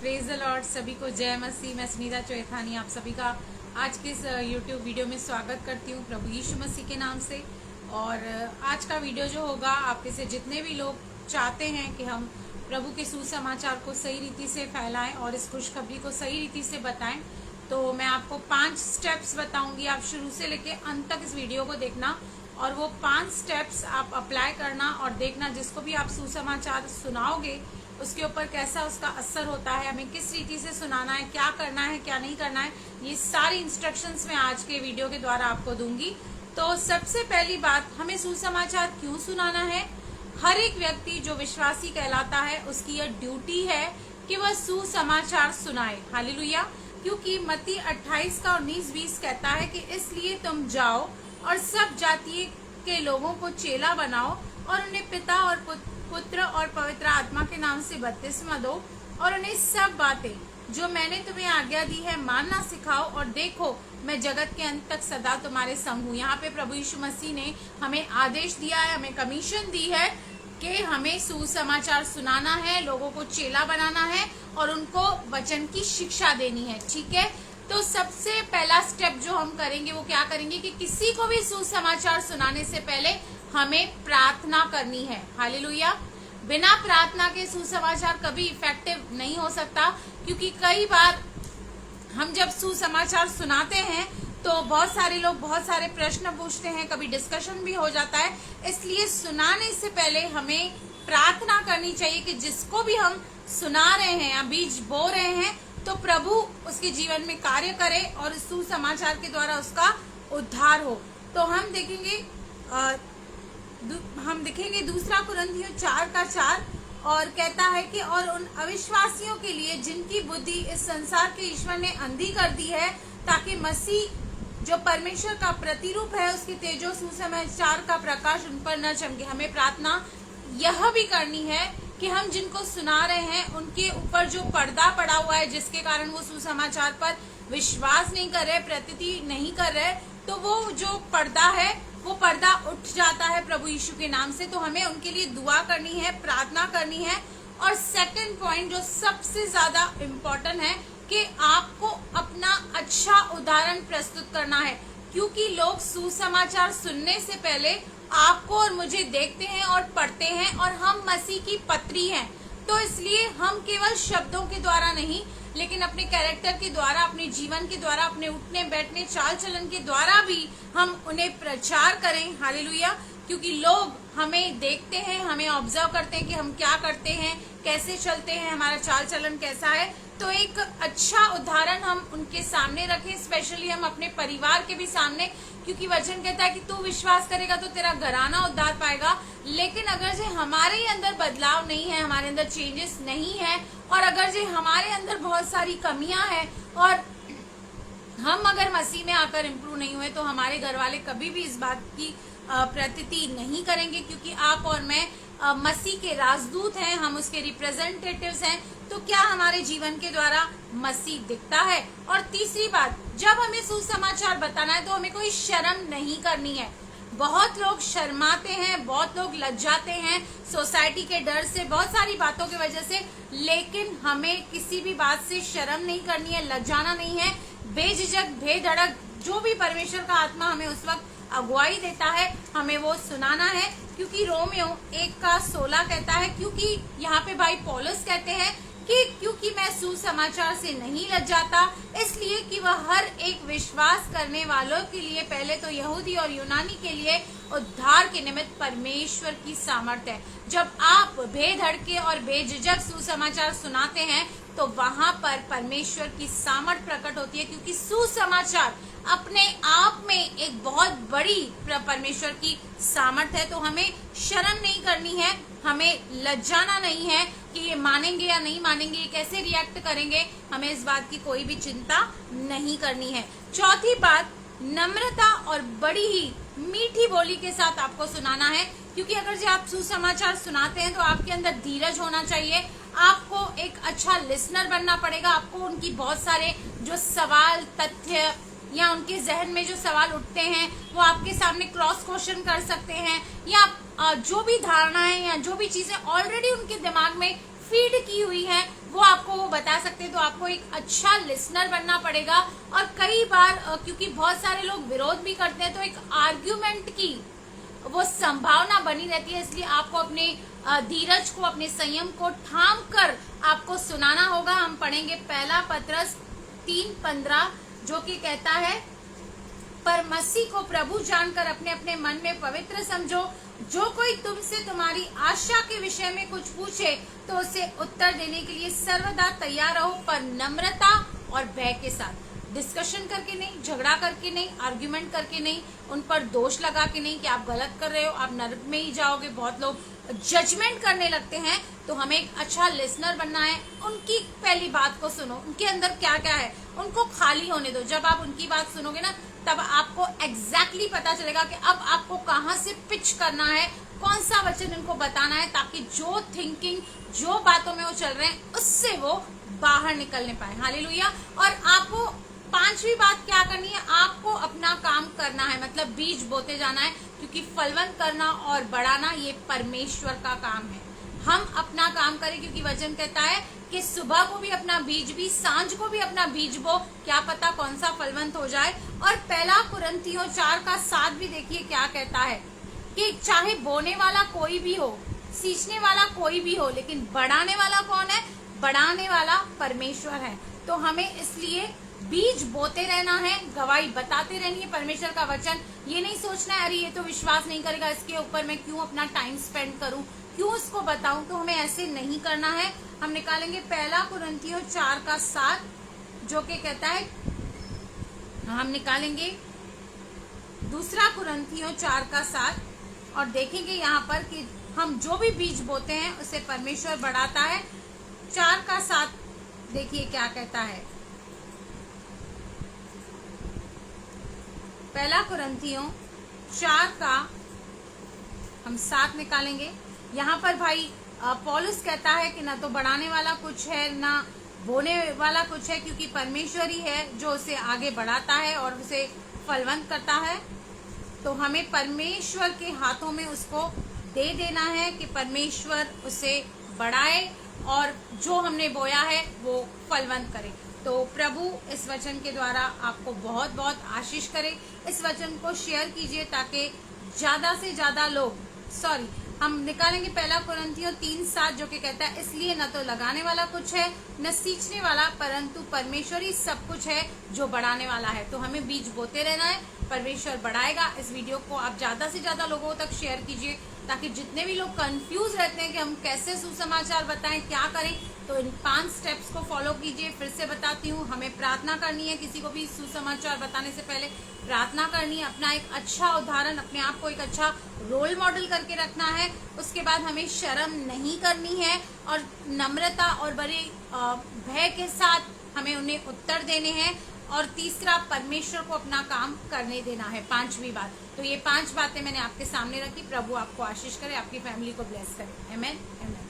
Praise the Lord. सभी को जय मसीह। मैं सुनीता चौथानी आप सभी का आज के इस यूट्यूब वीडियो में स्वागत करती हूँ प्रभु यीशु मसीह के नाम से। और आज का वीडियो जो होगा, आपके से जितने भी लोग चाहते हैं कि हम प्रभु के सुसमाचार को सही रीति से फैलाएं और इस खुशखबरी को सही रीति से बताएं, तो मैं आपको 5 स्टेप्स बताऊंगी। आप शुरू से लेके अंत तक इस वीडियो को देखना और वो 5 स्टेप्स आप अप्लाई करना और देखना जिसको भी आप सुसमाचार सुनाओगे उसके ऊपर कैसा उसका असर होता है, हमें किस रीति से सुनाना है, क्या करना है, क्या नहीं करना है। ये सारी इंस्ट्रक्शंस मैं आज के वीडियो के द्वारा आपको दूंगी। तो सबसे पहली बात, हमें सुसमाचार क्यों सुनाना है। हर एक व्यक्ति जो विश्वासी कहलाता है उसकी यह ड्यूटी है कि वह सुसमाचार सुनाए। हालेलुया। क्योंकि मत्ती 28 का 19-20 कहता है कि इसलिए तुम जाओ और सब जातीय के लोगों को चेला बनाओ और उन्हें पिता और पुत्र और पवित्र आत्मा के नाम से बपतिस्मा दो और उन्हें सब बातें जो मैंने तुम्हें आज्ञा दी है मानना सिखाओ, और देखो मैं जगत के अंत तक सदा तुम्हारे संग हूँ। यहाँ पे प्रभु यीशु मसीह ने हमें आदेश दिया है, हमें कमीशन दी है कि हमें सुसमाचार सुनाना है, लोगों को चेला बनाना है और उनको वचन की शिक्षा देनी है। ठीक है, तो सबसे पहला स्टेप जो हम करेंगे वो क्या करेंगे कि किसी को भी सुसमाचार सुनाने से पहले हमें प्रार्थना करनी है। हालेलुया। बिना प्रार्थना के सुसमाचार कभी इफेक्टिव नहीं हो सकता, क्योंकि कई बार हम जब सुसमाचार सुनाते हैं तो बहुत सारे लोग बहुत सारे प्रश्न पूछते हैं, कभी डिस्कशन भी हो जाता है। इसलिए सुनाने से पहले हमें प्रार्थना करनी चाहिए कि जिसको भी हम सुना रहे हैं या बीज बो रहे हैं तो प्रभु उसके जीवन में कार्य करे और सुसमाचार के द्वारा उसका उद्धार हो। तो हम देखेंगे दूसरा कुरिन्थियों 4:4 और कहता है कि और उन अविश्वासियों के लिए जिनकी बुद्धि इस संसार के ईश्वर ने अंधी कर दी है, ताकि मसीह जो परमेश्वर का प्रतिरूप है उसके तेजो सुसमाचार का प्रकाश उन पर न चमके। हमें प्रार्थना यह भी करनी है कि हम जिनको सुना रहे हैं उनके ऊपर जो पर्दा पड़ा हुआ है, जिसके कारण वो सुसमाचार पर विश्वास नहीं कर रहे, प्रतीति नहीं कर रहे, तो वो जो पर्दा है वो पर्दा उठ जाता है प्रभु यीशु के नाम से। तो हमें उनके लिए दुआ करनी है, प्रार्थना करनी है। और सेकंड पॉइंट जो सबसे ज्यादा इम्पोर्टेंट है कि आपको अपना अच्छा उदाहरण प्रस्तुत करना है, क्योंकि लोग सुसमाचार सुनने से पहले आपको और मुझे देखते हैं और पढ़ते हैं, और हम मसीह की पत्री हैं। तो इसलिए हम केवल शब्दों के द्वारा नहीं, लेकिन अपने कैरेक्टर के द्वारा, अपने जीवन के द्वारा, अपने उठने बैठने चाल चलन के द्वारा भी हम उन्हें प्रचार करें। हालेलुया। क्योंकि लोग हमें देखते हैं, हमें ऑब्जर्व करते हैं कि हम क्या करते हैं, कैसे चलते हैं, हमारा चाल चलन कैसा है। तो एक अच्छा उदाहरण हम उनके सामने रखें, स्पेशली हम अपने परिवार के भी सामने, क्योंकि वचन कहता है कि तू विश्वास करेगा तो तेरा घराना उद्धार पाएगा। लेकिन अगर जो हमारे अंदर बदलाव नहीं है, हमारे अंदर चेंजेस नहीं है, और अगर जो हमारे अंदर बहुत सारी कमियां हैं और हम अगर मसीह में आकर इम्प्रूव नहीं हुए, तो हमारे घर वाले कभी भी इस बात की प्रतीति नहीं करेंगे, क्योंकि आप और मैं मसीह के राजदूत हैं, हम उसके रिप्रेजेंटेटिव्स हैं। तो क्या हमारे जीवन के द्वारा मसीह दिखता है। और तीसरी बात, जब हमें सुसमाचार बताना है तो हमें कोई शर्म नहीं करनी है। बहुत लोग शर्माते हैं, बहुत लोग लज्जाते हैं सोसाइटी के डर से, बहुत सारी बातों की वजह से, लेकिन हमें किसी भी बात से शर्म नहीं करनी है, लज्जाना नहीं है। बेझिझक बेधड़क जो भी परमेश्वर का आत्मा हमें उस वक्त अगुवाई देता है, हमें वो सुनाना है। क्योंकि रोमियो 1:16 कहता है, क्योंकि यहाँ पे भाई पौलुस कहते हैं कि क्योंकि मैं सुसमाचार से नहीं लज्जाता, इसलिए कि वह हर एक विश्वास करने वालों के लिए, पहले तो यहूदी और यूनानी के लिए, उद्धार के निमित्त परमेश्वर की सामर्थ है। जब आप बेधड़के और बेझिझक सुसमाचार सुनाते हैं तो वहां पर परमेश्वर की सामर्थ प्रकट होती है, क्योंकि सुसमाचार अपने आप में एक बहुत बड़ी परमेश्वर की सामर्थ है। तो हमें शर्म नहीं करनी है, हमें लज्जाना नहीं है कि ये मानेंगे या नहीं मानेंगे, ये कैसे रिएक्ट करेंगे, हमें इस बात की कोई भी चिंता नहीं करनी है। चौथी बात, नम्रता और बड़ी ही मीठी बोली के साथ आपको सुनाना है, क्योंकि अगर जो आप सुसमाचार सुनाते हैं तो आपके अंदर धीरज होना चाहिए, आपको एक अच्छा लिसनर बनना पड़ेगा। आपको उनकी बहुत सारे जो सवाल, तथ्य या उनके जहन में जो सवाल उठते हैं वो आपके सामने क्रॉस क्वेश्चन कर सकते हैं, या जो भी धारणाएं या जो भी चीजें ऑलरेडी उनके दिमाग में फीड की हुई हैं वो आपको वो बता सकते हैं। तो आपको एक अच्छा लिसनर बनना पड़ेगा। और कई बार क्योंकि बहुत सारे लोग विरोध भी करते हैं, तो एक आर्ग्यूमेंट की वो संभावना बनी रहती है। इसलिए आपको अपने धीरज को, अपने संयम को थाम कर आपको सुनाना होगा। हम पढ़ेंगे पहला पत्रस 3:15, जो कि कहता है, पर मसीह को प्रभु जानकर अपने अपने मन में पवित्र समझो। जो कोई तुमसे तुम्हारी आशा के विषय में कुछ पूछे तो उसे उत्तर देने के लिए सर्वदा तैयार रहो, पर नम्रता और भय के साथ। डिस्कशन करके नहीं, झगड़ा करके नहीं, आर्ग्यूमेंट करके नहीं, उन पर दोष लगा के नहीं कि आप गलत कर रहे हो, आप नरक में ही जाओगे। बहुत लोग जजमेंट करने लगते हैं। तो हमें एक अच्छा लिसनर बनना है। उनकी पहली बात को सुनो, उनके अंदर क्या क्या है उनको खाली होने दो। जब आप उनकी बात सुनोगे ना, तब आपको एग्जैक्टली पता चलेगा कि अब आपको कहाँ से पिच करना है, कौन सा वचन इनको बताना है, ताकि जो थिंकिंग, जो बातों में वो चल रहे हैं, उससे वो बाहर निकलने पाए। हालेलुया। और आपको पांचवी बात क्या करनी है, आपको अपना काम करना है, मतलब बीज बोते जाना है, क्योंकि फलवंत करना और बढ़ाना ये परमेश्वर का काम है। हम अपना काम करें, क्योंकि वचन कहता है कि सुबह को भी अपना बीज भी, सांझ को भी अपना बीज बो, क्या पता कौन सा फलवंत हो जाए। और पहला कुरिन्थियों 4:7 भी देखिए क्या कहता है कि चाहे बोने वाला कोई भी हो, सींचने वाला कोई भी हो, लेकिन बढ़ाने वाला कौन है? बढ़ाने वाला परमेश्वर है। तो हमें इसलिए बीज बोते रहना है, गवाही बताते रहनी है परमेश्वर का वचन। ये नहीं सोचना है अरे ये तो विश्वास नहीं करेगा, इसके ऊपर मैं क्यों अपना टाइम स्पेंड करूं, क्यों उसको बताऊं। तो हमें ऐसे नहीं करना है। हम निकालेंगे पहला कुरिन्थियों 4:7, जो कि कहता है, हम निकालेंगे दूसरा कुरिन्थियों 4:7 और देखेंगे यहाँ पर कि हम जो भी बीज बोते हैं उसे परमेश्वर बढ़ाता है। 4:7 देखिए क्या कहता है। पहला कुरिन्थियों 4:7 निकालेंगे। यहाँ पर भाई पौलुस कहता है कि ना तो बढ़ाने वाला कुछ है, ना बोने वाला कुछ है, क्योंकि परमेश्वर ही है जो उसे आगे बढ़ाता है और उसे फलवंत करता है। तो हमें परमेश्वर के हाथों में उसको दे देना है कि परमेश्वर उसे बढ़ाए और जो हमने बोया है वो फलवंत करे। तो प्रभु इस वचन के द्वारा आपको बहुत बहुत आशीष करे। इस वचन को शेयर कीजिए ताकि ज्यादा से ज्यादा लोग, हम निकालेंगे पहला कुरिन्थियों 3:7, जो कि कहता है, इसलिए न तो लगाने वाला कुछ है न सींचने वाला, परंतु परमेश्वर ही सब कुछ है जो बढ़ाने वाला है। तो हमें बीज बोते रहना है, परमेश्वर बढ़ाएगा। इस वीडियो को आप ज्यादा से ज्यादा लोगों तक शेयर कीजिए, ताकि जितने भी लोग कंफ्यूज रहते हैं कि हम कैसे सुसमाचार बताएं, क्या करें, तो इन 5 स्टेप्स को फॉलो कीजिए। फिर से बताती हूँ, हमें प्रार्थना करनी है। किसी को भी सुसमाचार बताने से पहले प्रार्थना करनी है, अपना एक अच्छा उदाहरण, अपने आप को एक अच्छा रोल मॉडल करके रखना है। उसके बाद हमें शर्म नहीं करनी है और नम्रता और बड़े भय के साथ हमें उन्हें उत्तर देने हैं। और तीसरा, परमेश्वर को अपना काम करने देना है, 5वीं बात। तो ये 5 बातें मैंने आपके सामने रखी। प्रभु आपको आशीष करे, आपकी फैमिली को ब्लेस करे। आमेन, आमेन।